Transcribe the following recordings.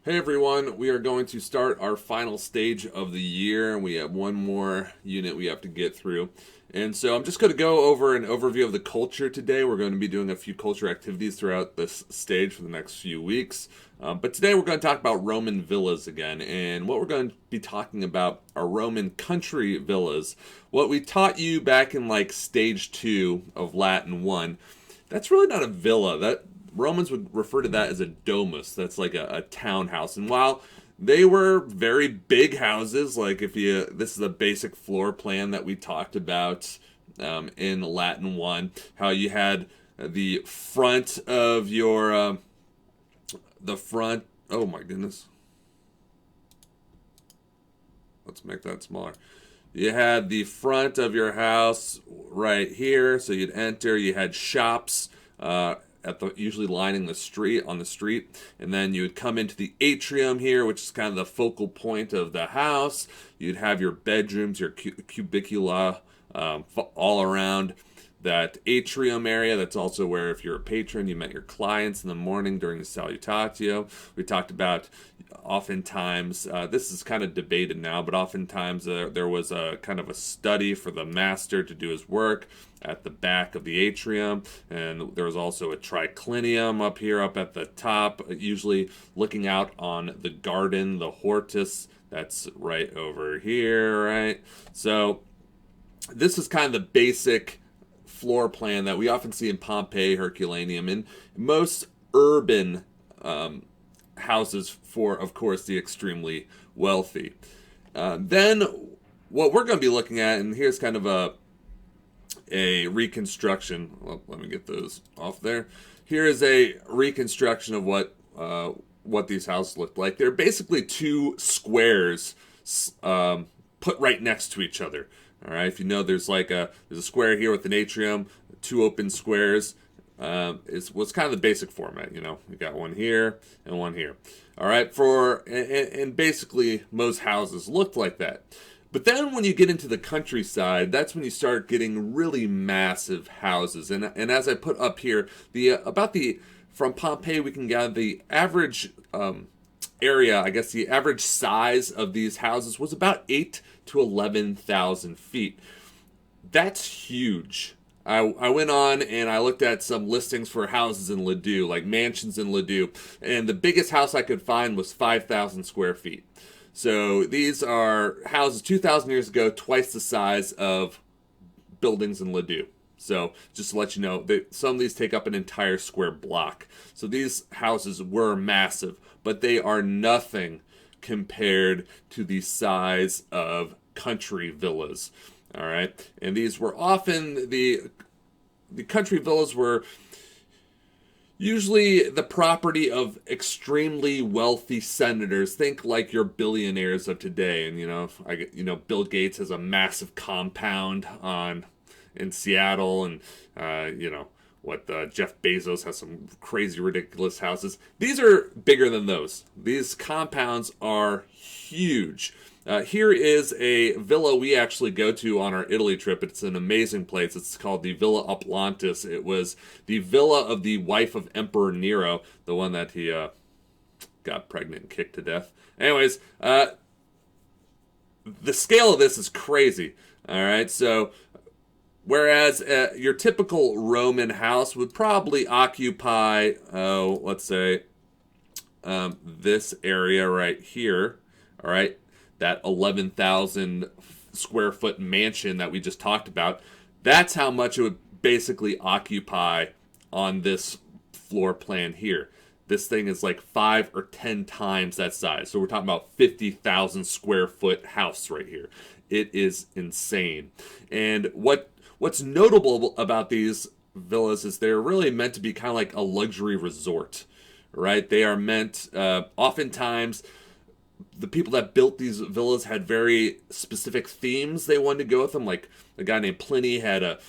Hey everyone, we are going to start our final stage of the year. We have one more unit we have to get through. And so I'm just going to go over an overview of the culture today. We're going to be doing a few culture activities throughout this stage for the next few weeks. But today we're going to talk about Roman villas again. And what we're going to be talking about are Roman country villas. What we taught you back in like stage 2 of Latin 1, that's really not a villa. That Romans would refer to that as a domus. That's like a townhouse. And while they were very big houses, like this is a basic floor plan that we talked about in Latin 1, how you had the front of your, oh my goodness. Let's make that smaller. You had the front of your house right here, so you'd enter. You had shops, usually lining the street on the street, and then you would come into the atrium here, which is kind of the focal point of the house. You'd have your bedrooms, your cubicula, all around that atrium area. That's also where, if you're a patron, you met your clients in the morning during the salutatio. We talked about oftentimes, this is kind of debated now, but oftentimes there was a kind of a study for the master to do his work at the back of the atrium, and there was also a triclinium up here, up at the top, usually looking out on the garden, the hortus, that's right over here, right? So this is kind of the basic floor plan that we often see in Pompeii, Herculaneum, and most urban houses for, of course, the extremely wealthy. Then what we're going to be looking at, and here's kind of a reconstruction. Well, let me get those off there. Here is a reconstruction of what these houses looked like. They're basically two squares put right next to each other. All right, if you know, there's a square here with an atrium, two open squares. Is what's kind of the basic format. You know, we got one here and one here. All right, and basically most houses looked like that. But then when you get into the countryside, that's when you start getting really massive houses. And as I put up here, from Pompeii, we can gather the average area, I guess the average size of these houses was about 8 to 11,000 feet. That's huge. I went on and I looked at some listings for houses in Ladue, like mansions in Ladue, and the biggest house I could find was 5,000 square feet. So these are houses 2,000 years ago, twice the size of buildings in Ladue. So just to let you know, some of these take up an entire square block. So these houses were massive, but they are nothing compared to the size of country villas. All right, and these were often the country villas were usually the property of extremely wealthy senators. Think like your billionaires of today, and Bill Gates has a massive compound in Seattle, and Jeff Bezos has some crazy, ridiculous houses. These are bigger than those. These compounds are huge. Here is a villa we actually go to on our Italy trip. It's an amazing place. It's called the Villa Oplantis. It was the villa of the wife of Emperor Nero, the one that he got pregnant and kicked to death. Anyways, the scale of this is crazy. All right, so whereas your typical Roman house would probably occupy, let's say, this area right here, all right, that 11,000 square foot mansion that we just talked about, that's how much it would basically occupy on this floor plan here. This thing is like 5 or 10 times that size. So we're talking about 50,000 square foot house right here. It is insane. And what's notable about these villas is they're really meant to be kind of like a luxury resort, right? They are meant, oftentimes, the people that built these villas had very specific themes they wanted to go with them. Like a guy named Pliny had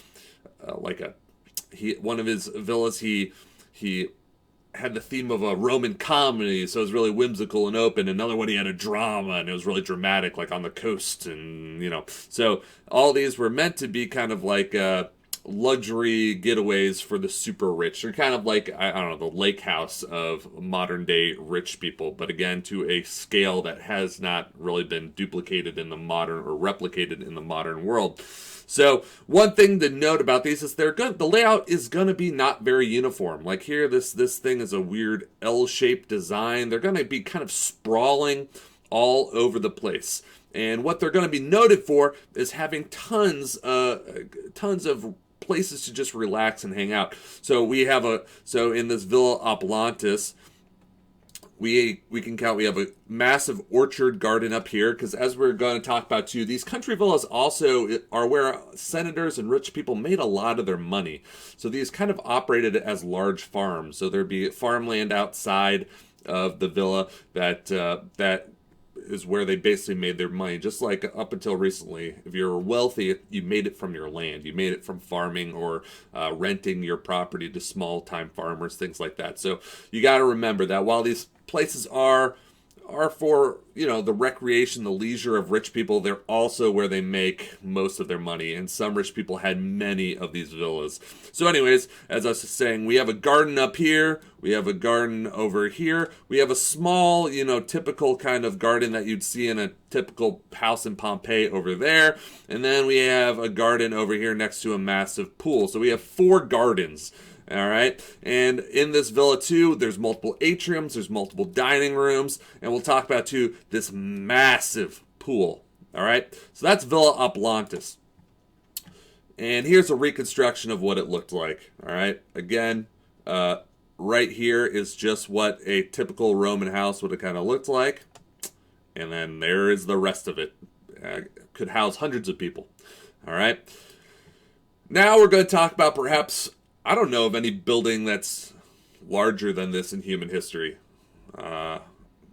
one of his villas, he had the theme of a Roman comedy, so it was really whimsical and open. Another one, he had a drama, and it was really dramatic, like on the coast, and so all these were meant to be kind of like luxury getaways for the super rich. They're kind of like, I don't know, the lake house of modern day rich people, but again, to a scale that has not really been duplicated in the modern or replicated in the modern world. So one thing to note about these is the layout is gonna be not very uniform. Like here, this thing is a weird L-shaped design. They're gonna be kind of sprawling all over the place. And what they're going to be noted for is having tons of places to just relax and hang out. So in this Villa Oplantis, we have a massive orchard garden up here, because as we're going to talk about too, these country villas also are where senators and rich people made a lot of their money. So these kind of operated as large farms. So there'd be farmland outside of the villa that is where they basically made their money. Just like up until recently, if you're wealthy, you made it from your land. You made it from farming or renting your property to small-time farmers, things like that. So you got to remember that while these places are for, the recreation, the leisure of rich people, they're also where they make most of their money. And some rich people had many of these villas. So anyways, as I was saying, we have a garden up here. We have a garden over here. We have a small, typical kind of garden that you'd see in a typical house in Pompeii over there. And then we have a garden over here next to a massive pool. So we have 4 gardens. All right. And in this villa too, there's multiple atriums, there's multiple dining rooms, and we'll talk about too this massive pool. All right. So that's Villa Oplantis. And here's a reconstruction of what it looked like. All right. Again, right here is just what a typical Roman house would have kind of looked like. And then there is the rest of it. Could house hundreds of people. All right. Now we're going to talk about perhaps, I don't know of any building that's larger than this in human history.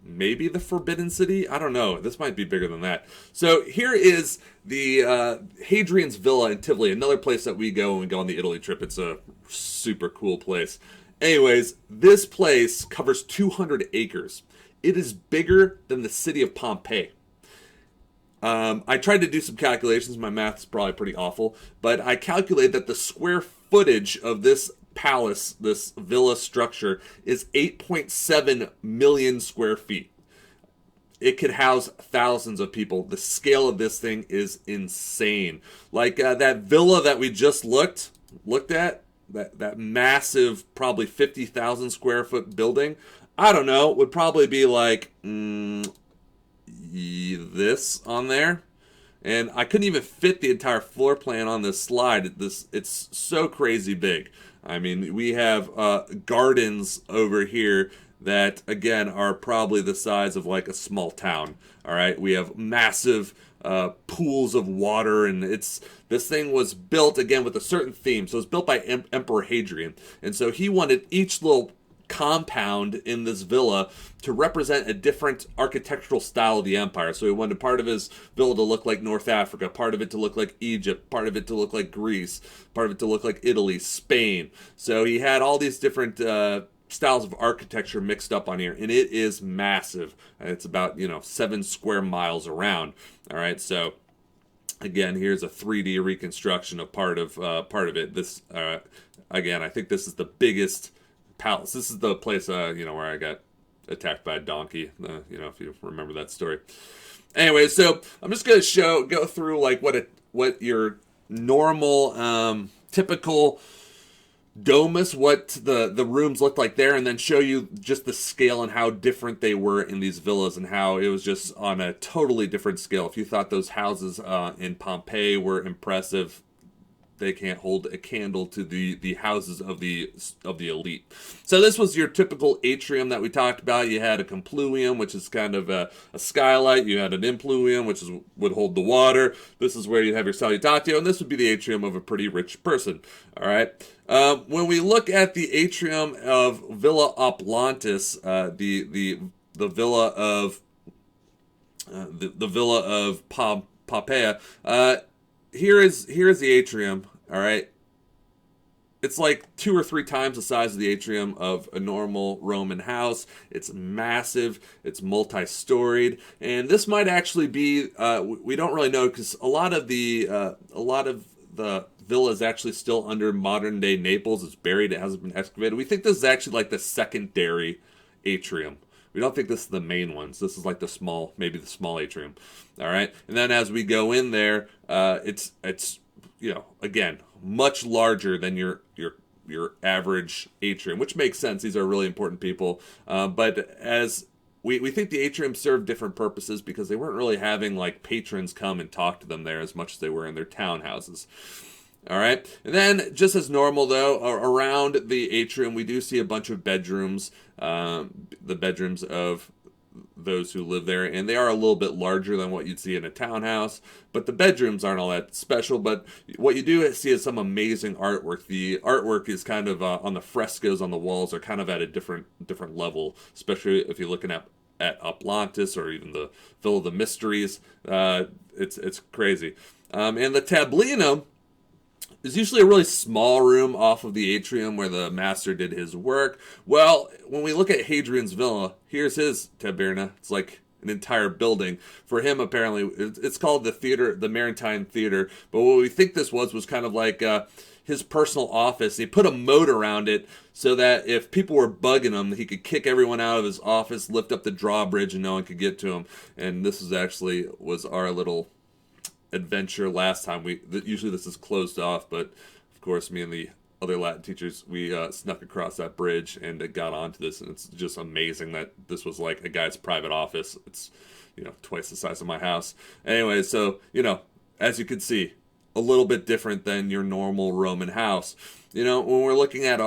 Maybe the Forbidden City? I don't know. This might be bigger than that. So here is the Hadrian's Villa in Tivoli, another place that we go when we go on the Italy trip. It's a super cool place. Anyways, this place covers 200 acres. It is bigger than the city of Pompeii. I tried to do some calculations. My math is probably pretty awful, but I calculated that the square footage of this palace, this villa structure, is 8.7 million square feet. It could house thousands of people. The scale of this thing is insane. Like that villa that we just looked at, that massive, probably 50,000 square foot building, I don't know, would probably be like this on there. And I couldn't even fit the entire floor plan on this slide. It's so crazy big. I mean, we have gardens over here that, again, are probably the size of like a small town. All right, we have massive pools of water, and this thing was built, again, with a certain theme. So it was built by Emperor Hadrian. And so he wanted each little compound in this villa to represent a different architectural style of the empire. So he wanted part of his villa to look like North Africa, part of it to look like Egypt, part of it to look like Greece, part of it to look like Italy, Spain. So he had all these different styles of architecture mixed up on here, and it is massive. It's about 7 square miles around. All right, so again, here's a 3D reconstruction of part of it. This again, I think this is the biggest palace. This is the place, where I got attacked by a donkey. If you remember that story. Anyway, so I'm just gonna go through like what your normal, typical domus, what the rooms looked like there, and then show you just the scale and how different they were in these villas, and how it was just on a totally different scale. If you thought those houses in Pompeii were impressive, they can't hold a candle to the houses of the elite. So this was your typical atrium that we talked about. You had a compluvium, which is kind of a skylight. You had an impluvium, which would hold the water. This is where you have your salutatio, and this would be the atrium of a pretty rich person. All right. When we look at the atrium of Villa Oplantis, the villa of the villa of Pompeii. Here is the atrium, all right? It's like 2 or 3 times the size of the atrium of a normal Roman house. It's massive. It's multi-storied. And this might actually be, we don't really know, because a lot of the the villa is actually still under modern day Naples. It's buried. It hasn't been excavated. We think this is actually like the secondary atrium. We don't think this is the main ones. This is like the small, maybe the small atrium. All right. And then as we go in there, it's again, much larger than your average atrium, which makes sense. These are really important people. But as we think the atrium served different purposes because they weren't really having like patrons come and talk to them there as much as they were in their townhouses. All right. And then, just as normal, though, around the atrium, we do see a bunch of bedrooms, the bedrooms of those who live there, and they are a little bit larger than what you'd see in a townhouse, but the bedrooms aren't all that special. But what you do see is some amazing artwork. The artwork is kind of on the frescoes on the walls are kind of at a different level, especially if you're looking at Atlantis or even the Villa of the Mysteries. It's crazy. And the tablinum is usually a really small room off of the atrium where the master did his work. Well, when we look at Hadrian's villa, here's his taberna. It's like an entire building. For him, apparently, it's called the theater, the Maritime Theater. But what we think this was kind of like his personal office. He put a moat around it so that if people were bugging him, he could kick everyone out of his office, lift up the drawbridge, and no one could get to him. And this was our little adventure last time. Usually this is closed off, but of course me and the other Latin teachers, we snuck across that bridge and got onto this, and it's just amazing that this was like a guy's private office. It's twice the size of my house. Anyway, so as you can see, a little bit different than your normal Roman house. When we're looking at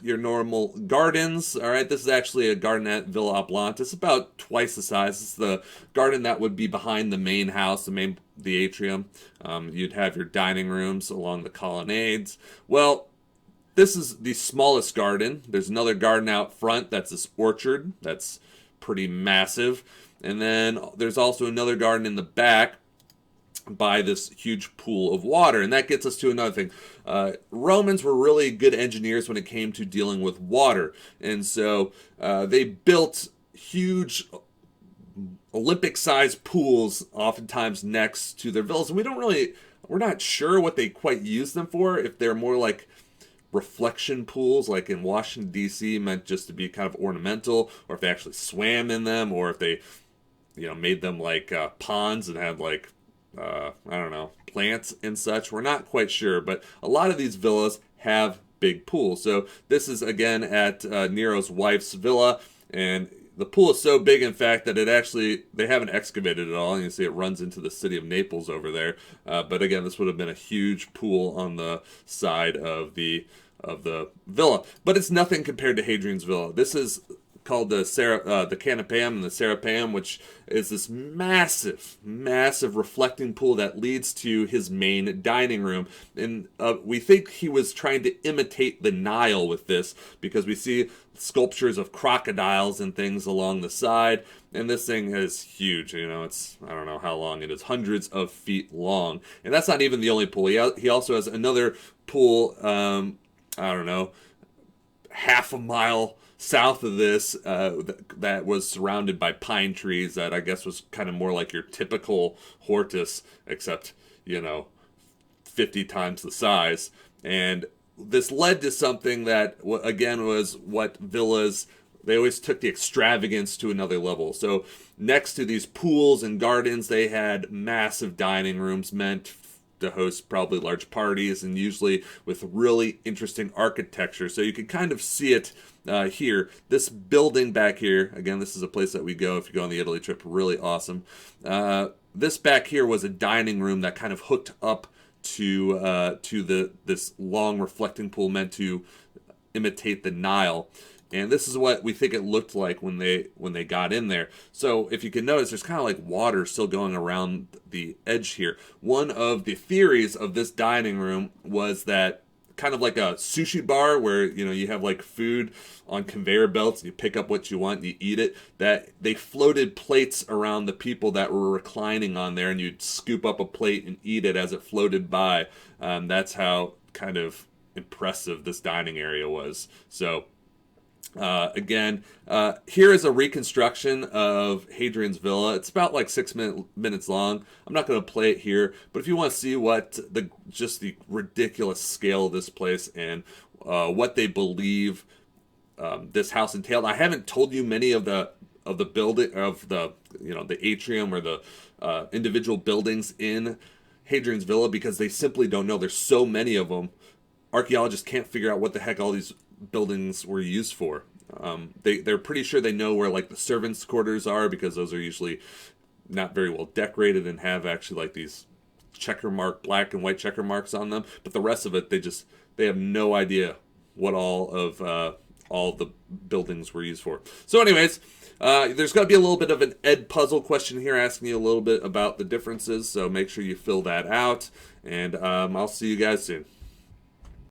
your normal gardens, all right, this is actually a garden at Villa Oplantis, about twice the size. It's the garden that would be behind the main house, the atrium. You'd have your dining rooms along the colonnades. Well, this is the smallest garden. There's another garden out front. That's this orchard. That's pretty massive. And then there's also another garden in the back by this huge pool of water. And that gets us to another thing. Romans were really good engineers when it came to dealing with water. And so they built huge Olympic-sized pools oftentimes next to their villas. And we're not sure what they quite use them for, if they're more like reflection pools like in Washington, D.C., meant just to be kind of ornamental, or if they actually swam in them, or if they made them like ponds and had like I don't know, plants and such. We're not quite sure, but a lot of these villas have big pools. So this is again at Nero's wife's villa, and the pool is so big, in fact, that they haven't excavated it all. You can see it runs into the city of Naples over there. But again, this would have been a huge pool on the side of the villa. But it's nothing compared to Hadrian's villa. This is called the Canopeum and the Serapeum, which is this massive reflecting pool that leads to his main dining room. And we think he was trying to imitate the Nile with this, because we see sculptures of crocodiles and things along the side. And this thing is huge. It's, I don't know how long it is, hundreds of feet long. And that's not even the only pool. He also has another pool, I don't know, half a mile south of this that was surrounded by pine trees that I guess was kind of more like your typical hortus, except 50 times the size. And this led to something that again was what villas, they always took the extravagance to another level. So next to these pools and gardens, they had massive dining rooms meant to host probably large parties, and usually with really interesting architecture. So you can kind of see it here. This building back here, again, this is a place that we go if you go on the Italy trip, really awesome. This back here was a dining room that kind of hooked up to this long reflecting pool meant to imitate the Nile. And this is what we think it looked like when they got in there. So if you can notice, there's kind of like water still going around the edge here. One of the theories of this dining room was that, kind of like a sushi bar where you have like food on conveyor belts and you pick up what you want and you eat it, that they floated plates around the people that were reclining on there, and you'd scoop up a plate and eat it as it floated by. That's how kind of impressive this dining area was. So Here is a reconstruction of Hadrian's Villa. It's about like minutes long. I'm not going to play it here, but if you want to see what the ridiculous scale of this place and what they believe this house entailed, I haven't told you many of the building of the the atrium or the individual buildings in Hadrian's Villa because they simply don't know. There's so many of them. Archaeologists can't figure out what the heck all these buildings were used for. They're pretty sure they know where like the servants' quarters are because those are usually not very well decorated and have actually like these black and white checker marks on them. But the rest of it, they have no idea what all the buildings were used for. So, anyways, there's going to be a little bit of an Ed puzzle question here asking you a little bit about the differences. So make sure you fill that out, and I'll see you guys soon.